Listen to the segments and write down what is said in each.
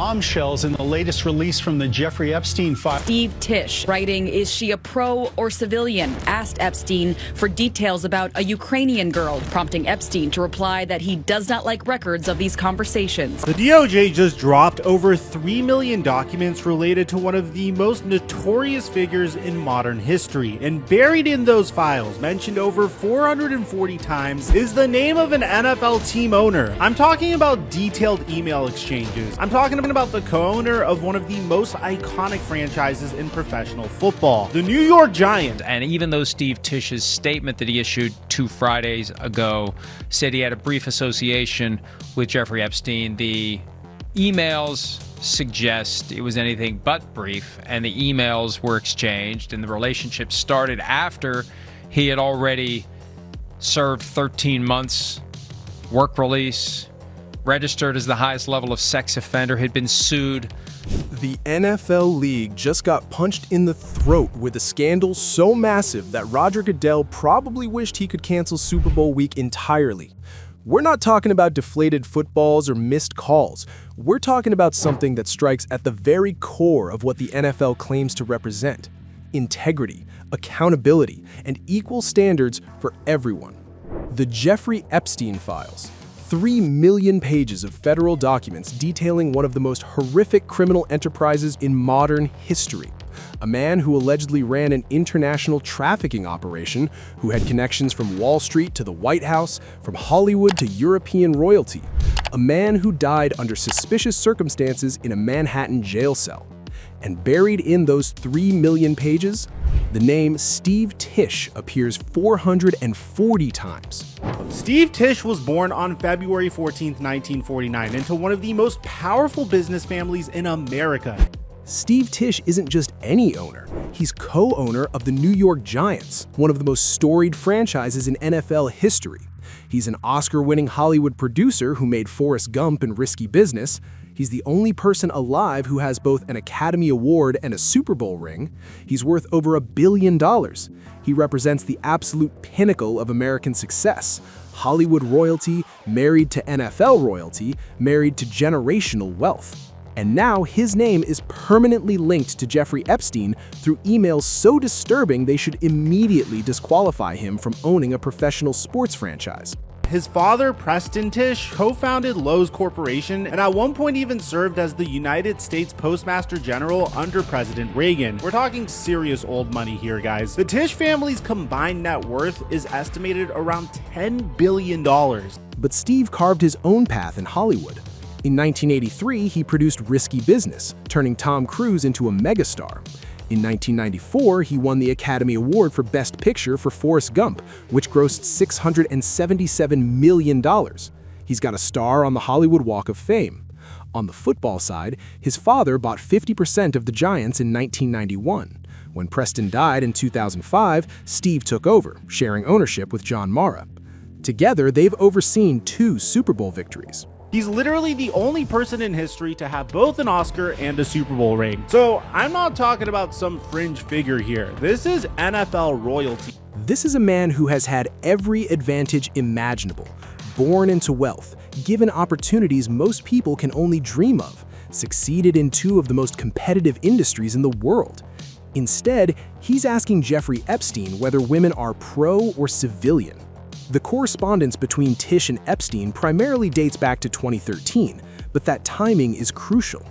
bombshells in the latest release from the Jeffrey Epstein file. Steve Tisch, writing, "Is she a pro or civilian?" asked Epstein for details about a Ukrainian girl, prompting Epstein to reply that he does not like records of these conversations. The DOJ just dropped over 3 million documents related to one of the most notorious figures in modern history, and buried in those files, mentioned over 440 times, is the name of an NFL team owner. I'm talking about detailed email exchanges. I'm talking about the co-owner of one of the most iconic franchises in professional football, the New York Giants. And even though Steve Tisch's statement that he issued 2 Fridays ago said he had a brief association with Jeffrey Epstein, the emails suggest it was anything but brief, and the emails were exchanged, and the relationship started after he had already served 13 months, work release, registered as the highest level of sex offender, had been sued. The NFL league just got punched in the throat with a scandal so massive that Roger Goodell probably wished he could cancel Super Bowl week entirely. We're not talking about deflated footballs or missed calls. We're talking about something that strikes at the very core of what the NFL claims to represent: integrity, accountability, and equal standards for everyone. The Jeffrey Epstein files. 3 million pages of federal documents detailing one of the most horrific criminal enterprises in modern history. A man who allegedly ran an international trafficking operation, who had connections from Wall Street to the White House, from Hollywood to European royalty. A man who died under suspicious circumstances in a Manhattan jail cell. And buried in those 3 million pages, the name Steve Tisch appears 440 times. Steve Tisch was born on February 14, 1949, into one of the most powerful business families in America. Steve Tisch isn't just any owner. He's co-owner of the New York Giants, one of the most storied franchises in NFL history. He's an Oscar-winning Hollywood producer who made Forrest Gump and Risky Business. He's the only person alive who has both an Academy Award and a Super Bowl ring. He's worth over $1 billion. He represents the absolute pinnacle of American success. Hollywood royalty, married to NFL royalty, married to generational wealth. And now his name is permanently linked to Jeffrey Epstein through emails so disturbing they should immediately disqualify him from owning a professional sports franchise. His father, Preston Tisch, co-founded Lowe's Corporation and at one point even served as the United States Postmaster General under President Reagan. We're talking serious old money here, guys. The Tisch family's combined net worth is estimated around $10 billion. But Steve carved his own path in Hollywood. In 1983, he produced Risky Business, turning Tom Cruise into a megastar. In 1994, he won the Academy Award for Best Picture for Forrest Gump, which grossed $677 million. He's got a star on the Hollywood Walk of Fame. On the football side, his father bought 50% of the Giants in 1991. When Preston died in 2005, Steve took over, sharing ownership with John Mara. Together, they've overseen 2 Super Bowl victories. He's literally the only person in history to have both an Oscar and a Super Bowl ring. So I'm not talking about some fringe figure here. This is NFL royalty. This is a man who has had every advantage imaginable, born into wealth, given opportunities most people can only dream of, succeeded in 2 of the most competitive industries in the world. Instead, he's asking Jeffrey Epstein whether women are pro or civilian. The correspondence between Tisch and Epstein primarily dates back to 2013, but that timing is crucial.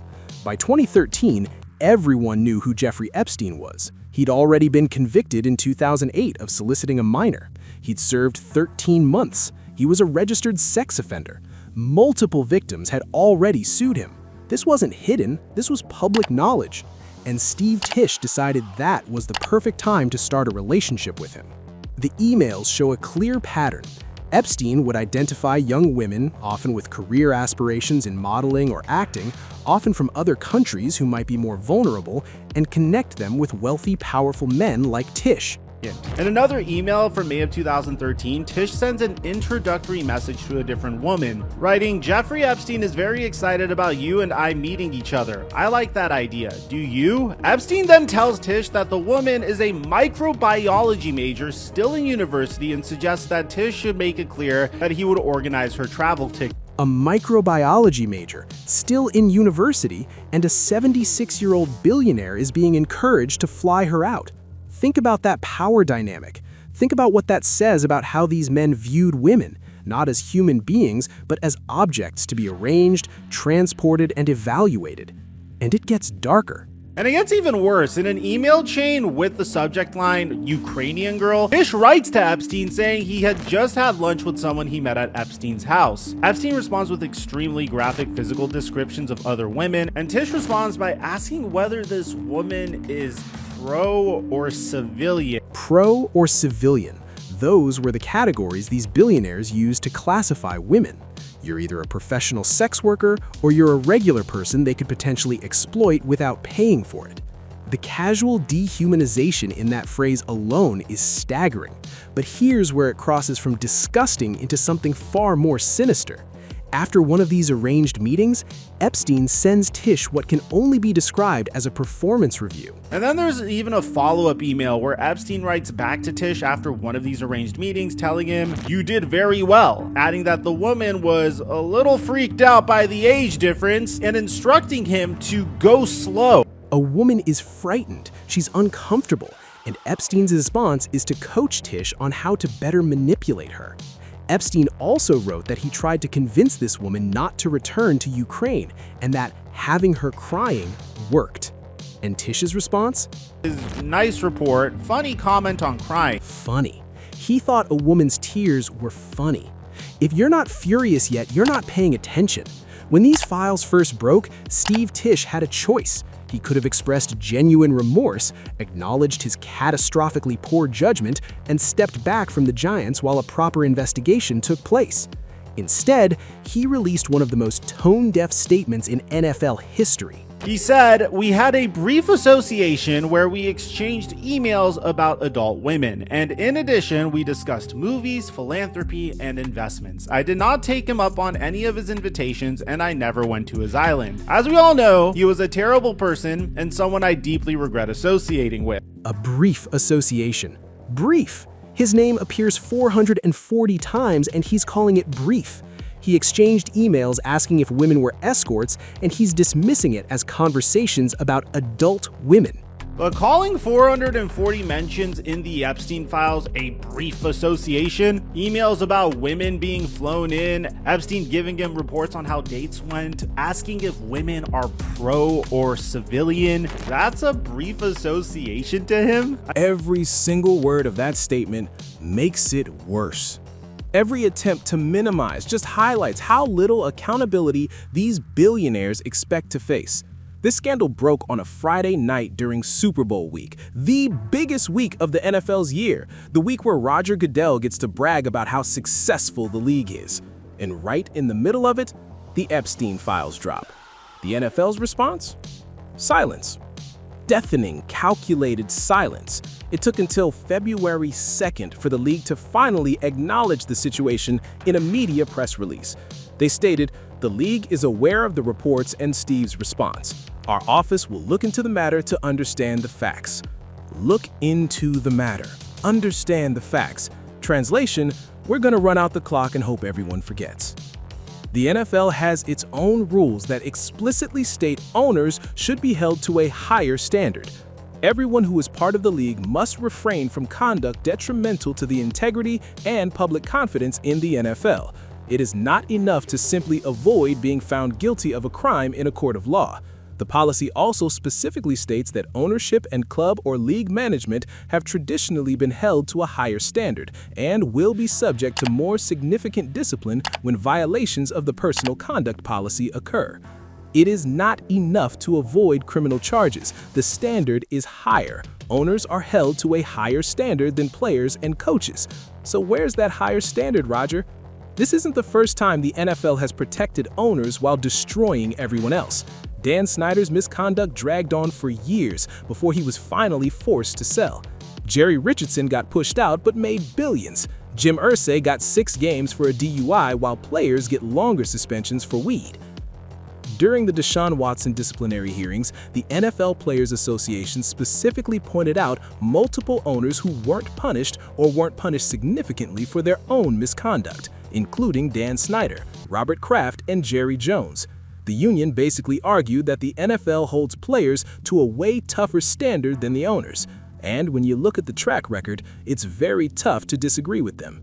By 2013, everyone knew who Jeffrey Epstein was. He'd already been convicted in 2008 of soliciting a minor. He'd served 13 months. He was a registered sex offender. Multiple victims had already sued him. This wasn't hidden, this was public knowledge. And Steve Tisch decided that was the perfect time to start a relationship with him. The emails show a clear pattern. Epstein would identify young women, often with career aspirations in modeling or acting, often from other countries who might be more vulnerable, and connect them with wealthy, powerful men like Tisch. In another email from May of 2013, Tisch sends an introductory message to a different woman, writing, "Jeffrey Epstein is very excited about you and I meeting each other. I like that idea. Do you?" Epstein then tells Tisch that the woman is a microbiology major still in university and suggests that Tisch should make it clear that he would organize her travel ticket. a microbiology major, still in university, and a 76-year-old billionaire is being encouraged to fly her out. Think about that power dynamic. Think about what that says about how these men viewed women, not as human beings, but as objects to be arranged, transported, and evaluated. And it gets darker. And it gets even worse. In an email chain with the subject line, Ukrainian girl, Tisch writes to Epstein saying he had just had lunch with someone he met at Epstein's house. Epstein responds with extremely graphic physical descriptions of other women, and Tisch responds by asking whether this woman is pro or civilian. Pro or civilian. Those were the categories these billionaires used to classify women. You're either a professional sex worker or you're a regular person they could potentially exploit without paying for it. The casual dehumanization in that phrase alone is staggering, but here's where it crosses from disgusting into something far more sinister. After one of these arranged meetings, Epstein sends Tisch what can only be described as a performance review. And then there's even a follow-up email where Epstein writes back to Tisch after one of these arranged meetings telling him, "You did very well," adding that the woman was a little freaked out by the age difference and instructing him to go slow. A woman is frightened, she's uncomfortable, and Epstein's response is to coach Tisch on how to better manipulate her. Epstein also wrote that he tried to convince this woman not to return to Ukraine and that having her crying worked. And Tisch's response? His nice report, funny comment on crying. Funny. He thought a woman's tears were funny. If you're not furious yet, you're not paying attention. When these files first broke, Steve Tisch had a choice. He could have expressed genuine remorse, acknowledged his catastrophically poor judgment, and stepped back from the giants while a proper investigation took place. Instead, he released one of the most tone-deaf statements in NFL history. He said, "We had a brief association where we exchanged emails about adult women, and in addition, we discussed movies, philanthropy, and investments. I did not take him up on any of his invitations, and I never went to his island. As we all know, he was a terrible person and someone I deeply regret associating with." A brief association. Brief. His name appears 440 times, and he's calling it brief. He exchanged emails asking if women were escorts, and he's dismissing it as conversations about adult women. But calling 440 mentions in the Epstein files a brief association, emails about women being flown in, Epstein giving him reports on how dates went, asking if women are pro or civilian, that's a brief association to him? Every single word of that statement makes it worse. Every attempt to minimize just highlights how little accountability these billionaires expect to face. This scandal broke on a Friday night during Super Bowl week, the biggest week of the NFL's year, the week where Roger Goodell gets to brag about how successful the league is. And right in the middle of it, the Epstein files drop. The NFL's response? Silence. Deafening, calculated silence. It took until February 2nd for the league to finally acknowledge the situation in a media press release. They stated, "The league is aware of the reports and Steve's response. Our office will look into the matter to understand the facts." Look into the matter. Understand the facts. Translation, we're gonna run out the clock and hope everyone forgets. The NFL has its own rules that explicitly state owners should be held to a higher standard. Everyone who is part of the league must refrain from conduct detrimental to the integrity and public confidence in the NFL. It is not enough to simply avoid being found guilty of a crime in a court of law. The policy also specifically states that ownership and club or league management have traditionally been held to a higher standard and will be subject to more significant discipline when violations of the personal conduct policy occur. It is not enough to avoid criminal charges. The standard is higher. Owners are held to a higher standard than players and coaches. So where's that higher standard, Roger? This isn't the first time the NFL has protected owners while destroying everyone else. Dan Snyder's misconduct dragged on for years before he was finally forced to sell. Jerry Richardson got pushed out but made billions. Jim Irsay got 6 games for a DUI while players get longer suspensions for weed. During the Deshaun Watson disciplinary hearings, the NFL Players Association specifically pointed out multiple owners who weren't punished or weren't punished significantly for their own misconduct. including Dan Snyder, Robert Kraft, and Jerry Jones. The union basically argued that the NFL holds players to a way tougher standard than the owners, and when you look at the track record, it's very tough to disagree with them.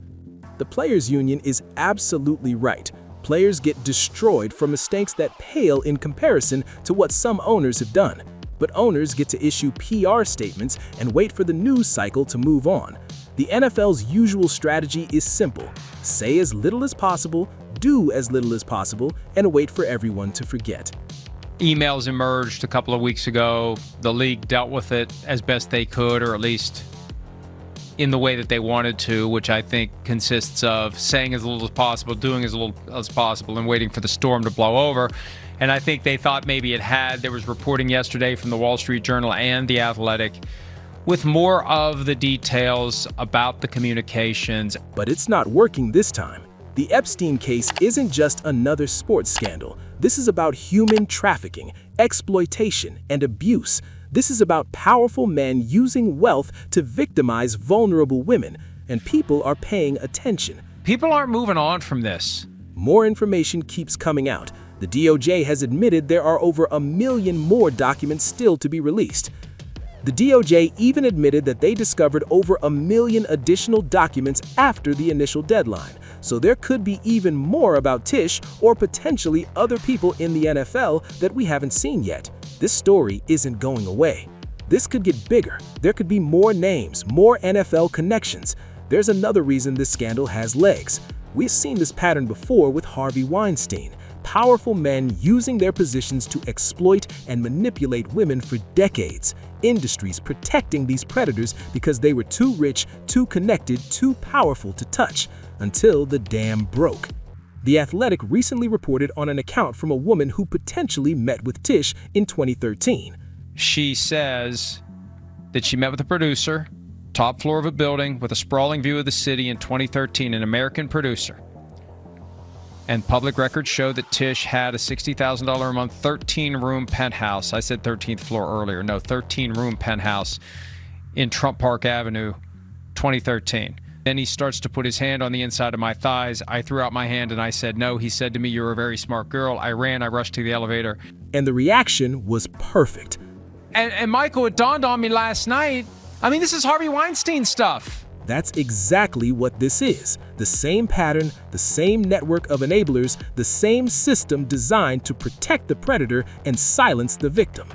The players' union is absolutely right. Players get destroyed for mistakes that pale in comparison to what some owners have done. But owners get to issue PR statements and wait for the news cycle to move on. The NFL's usual strategy is simple: say as little as possible, do as little as possible, and wait for everyone to forget. Emails emerged a couple of weeks ago. The league dealt with it as best they could, or at least in the way that they wanted to, which I think consists of saying as little as possible, doing as little as possible, and waiting for the storm to blow over. And I think they thought maybe it had. There was reporting yesterday from the Wall Street Journal and The Athletic with more of the details about the communications. But it's not working this time. The Epstein case isn't just another sports scandal. This is about human trafficking, exploitation, and abuse. This is about powerful men using wealth to victimize vulnerable women, and people are paying attention. People aren't moving on from this. More information keeps coming out. The DOJ has admitted there are over 1 million more documents still to be released. The DOJ even admitted that they discovered over 1 million additional documents after the initial deadline. So there could be even more about Tisch or potentially other people in the NFL that we haven't seen yet. This story isn't going away. This could get bigger. There could be more names, more NFL connections. There's another reason this scandal has legs. We've seen this pattern before with Harvey Weinstein. Powerful men using their positions to exploit and manipulate women for decades. Industries protecting these predators because they were too rich, too connected, too powerful to touch, until the dam broke. The Athletic recently reported on an account from a woman who potentially met with Tisch in 2013. She says that she met with a producer, top floor of a building with a sprawling view of the city in 2013, an American producer. And public records show that Tisch had a $60,000 a month, 13-room penthouse. I said 13th floor earlier. No, 13-room penthouse in Trump Park Avenue, 2013. Then he starts to put his hand on the inside of my thighs. I threw out my hand and I said, no. He said to me, you're a very smart girl. I ran, I rushed to the elevator. And the reaction was perfect. And Michael, it dawned on me last night. I mean, this is Harvey Weinstein stuff. That's exactly what this is. The same pattern, the same network of enablers, the same system designed to protect the predator and silence the victim.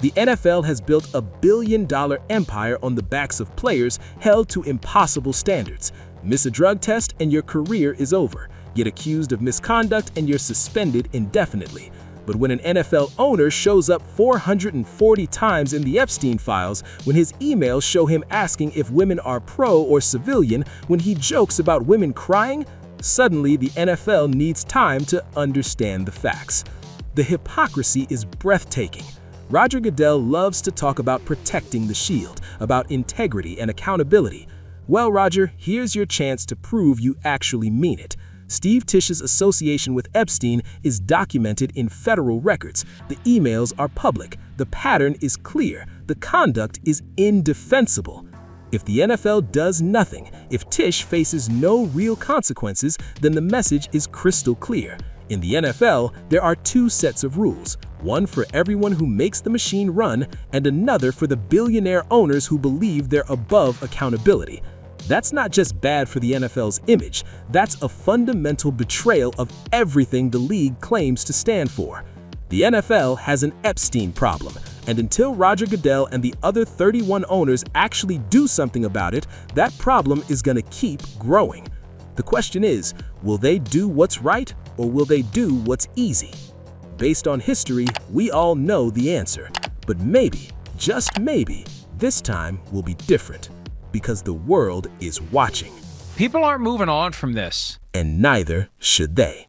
The NFL has built a billion-dollar empire on the backs of players held to impossible standards. Miss a drug test and your career is over. Get accused of misconduct and you're suspended indefinitely. But when an NFL owner shows up 440 times in the Epstein files, when his emails show him asking if women are pro or civilian, when he jokes about women crying, suddenly the NFL needs time to understand the facts. The hypocrisy is breathtaking. Roger Goodell loves to talk about protecting the shield, about integrity and accountability. Well, Roger, here's your chance to prove you actually mean it. Steve Tisch's association with Epstein is documented in federal records. The emails are public. The pattern is clear. The conduct is indefensible. If the NFL does nothing, if Tisch faces no real consequences, then the message is crystal clear. In the NFL, there are 2 sets of rules. One for everyone who makes the machine run, and another for the billionaire owners who believe they're above accountability. That's not just bad for the NFL's image, that's a fundamental betrayal of everything the league claims to stand for. The NFL has an Epstein problem, and until Roger Goodell and the other 31 owners actually do something about it, that problem is going to keep growing. The question is, will they do what's right, or will they do what's easy? Based on history, we all know the answer. But maybe, just maybe, this time will be different. Because the world is watching. People aren't moving on from this. And neither should they.